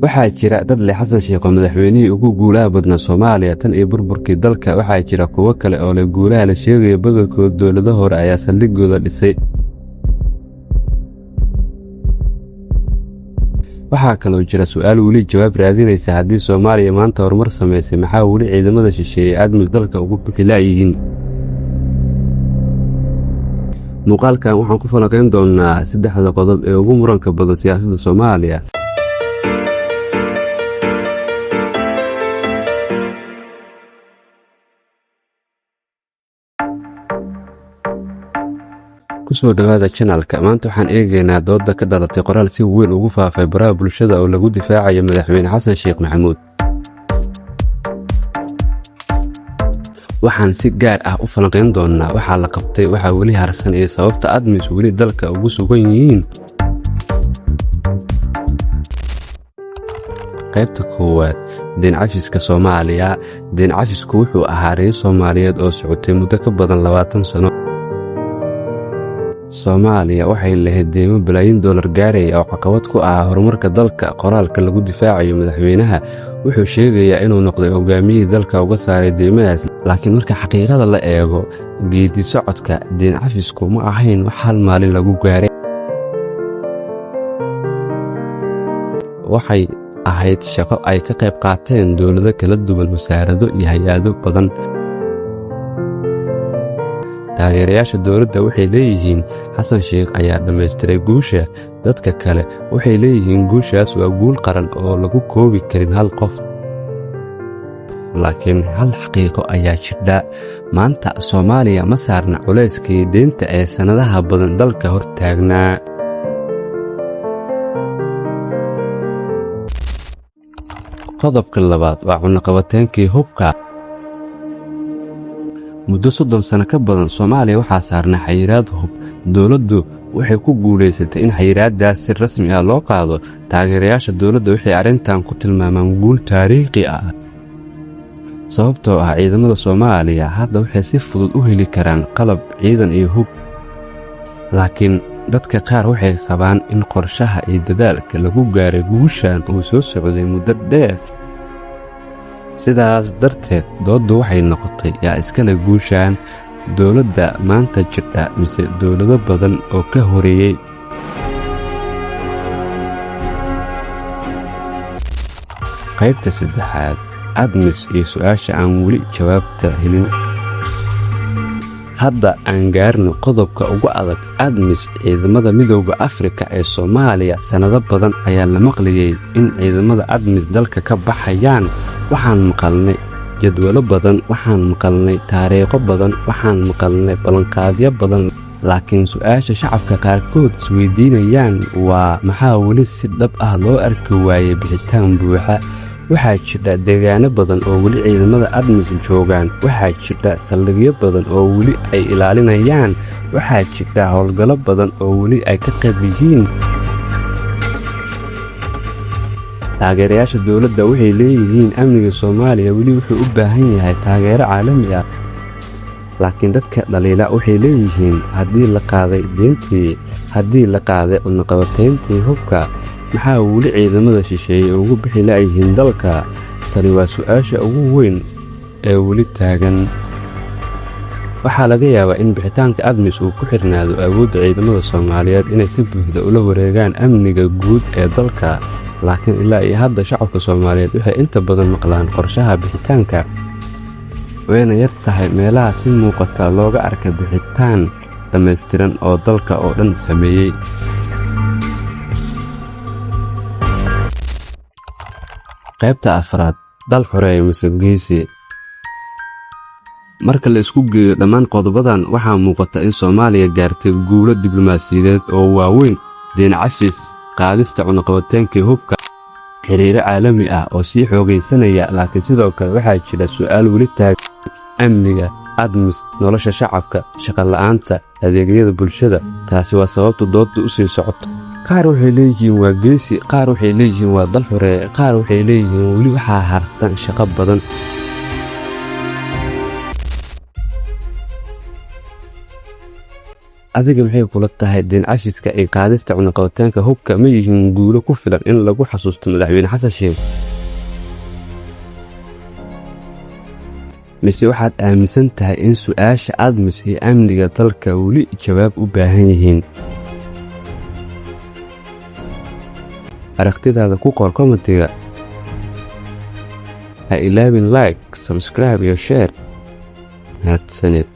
waxaa jira dad leh Xasan Sheikh oo madaxweynihii ugu guulaha badnaa Soomaaliya tan iyo burburkii dalka. Waxaa jira kuwo kale oo leh guulaha la sheegayo badankood dowlado hore ayaa saldhigooda dhisay. waxaa kaloo jira su'aal weli jawaab raadinaysa haddii Soomaaliya maanta horumar samaysay maxaa weli ciidamada shisheeye aadmi dalka ugu bixi laayihiin. muuqaalkan waxaan ku falanqayn doonaa 3 qodob ee ugu muranka badan siyaasadda Soomaaliya. kusoo dhawaada channelka. maanta waxaan eegaynaa dooda ka dhalatay qoraal si weyn ugu faafay baraha bulshada oo lagu difaacayo madaxweyne Xasan Sheikh Maxamuud. waxaan si gaar ah u falanqayn doonaa waxaa la qabtay, waxaa weli harsan iyo sababta admis weli dalka ugu sugan yihiin. qaybta koowaad, deen cafiska Soomaaliya. deen cafisku wuxuu ahaa reer Soomaaliyeed oo socotay muddo ka badan 20 sano. Soomaaliya waxay lahayd deymo bilaayin dollar gaaraya oo caqabad ku ah horumarka dalka. qoraalka lagu difaacayo madaxweynaha wuxuu sheegayaa inuu noqday hogaamiyihii dalka uga saaray deymahaas, laakiin marka xaqiiqada la eego geedi socodka deen cafisku ma ahayn wax hal maalin lagu gaaray. waxay ahayd shaqo ay ka qayb qaateen dowlado kala duwan, wasaarado iyo hay-ado badan. taageerayaasha dowladda waxay leeyihiin Xasan Sheikh ayaa dhammaystiray guusha. dadka kale waxay leeyihiin guushaas waa guul qaran oo lagu koobi karin hal qof. laakiin hal xaqiiqo ayaa jidha. maanta Soomaaliya ma saarna culayskii deynta ee sannadaha badan dalka hor taagnaa. qodobka labaad waa cunaqabateenkii hubka. muddo 30 sano ka badan Soomaaliya waxaa saarnaa xayiraad hub. dowladdu waxay ku guulaysatay in xayiraadaas si rasmi ah loo qaado. taageerayaasha dowladda waxay arrintan ku tilmaamaan guul taariikhi ah, sababtoo ah ciidamada Soomaaliya hadda waxay si fudud u heli karaan qalab ciidan iyo hub. laakiin dadka qaar waxay qabaan in qorshaha iyo dadaalka lagu gaaray guushan uu soo socday muddo dheer. sidaas darteed dooddu waxay noqotay yaa iskale guushaan, dowladda maanta jidha mise dowlado badan oo ka horeeyey. qaybta saddexaad, admis iyo su'aasha aan weli jawaabta helin. hadda aan gaarno qodobka ugu adag. admis, ciidamada midowda Afrika ee Soomaaliya. sannado badan ayaa la maqlayay in ciidamada admis dalka ka baxayaan. waxaan maqalnay jadwalo badan, waxaan maqalnay taariikho badan, waxaan maqalnay ballanqaadyo badan. laakiin su'aasha shacabka qaarkood isweydiinayaan waa maxaa weli si dhab ah loo arki waayey bixitaan buuxa. waxaa jira deegaano badan oo weli ciidamada admis joogaan. waxaa jira saldhigyo badan oo weli ay ilaalinayaan. waxaa jira howlgallo badan oo weli ay ka qayb yihiin. taageerayaasha dowladda waxay leeyihiin amniga Soomaaliya weli wuxuu u baahan yahay taageero caalami ah. laakiin dadka dhaliila waxay leeyihiin haddii la qaaday deyntii, haddii la qaaday cunaqabateyntii hubka, maxaa weli ciidamada shisheeye ugu bixi laayihiin dalka. tani waa su'aasha ugu weyn ee weli taagan. waxaa laga yaabaa in bixitaanka admis uu ku xirnaado awoodda ciidamada Soomaaliyeed inay si buuxda ula wareegaan amniga guud ee dalka. laakiin ilaa iyo hadda shacabka Soomaaliyeed waxay inta badan maqlaan qorshaha bixitaanka. wayna yar tahay meelaha si muuqata looga arka bixitaan dhammaystiran oo dalka oo dhan sameeyey. qaybta afraad, dal xoreeya mise geesi. marka la isku geeyo dhammaan qodobadan waxaa muuqata in Soomaaliya gaartay guulo diblomaasiyadeed oo waaweyn. deen cafis, qaadista cunaqabateenkii hubka, xiriiro caalami ah oo sii xoogaysanaya. laakiin sidoo kale waxaa jira su'aal weli taagan: amniga, admis, nolosha shacabka, shaqo la'aanta, adeegyada bulshada. taasi waa sababta doodda u sii socoto. qaar waxay leeyihiin waa geesi, qaar waxay leeyihiin waa dal xoreeye, qaar waxay leeyihiin weli waxaa harsan shaqo badan. adiga maxay kula tahay deen cafiska ay qaadista cunaqabataanka hubka ma yihiin guulo ku filan in lagu xasuusto madaxweyne xasan sheekh mise waxaad aaminsan tahay in su'aasha ADMIS iyo amniga dalka weli jawaab u baahan yihiin aragtidaada ku qor commentiga ha ilaawin like subscribe iyo share mahadsanid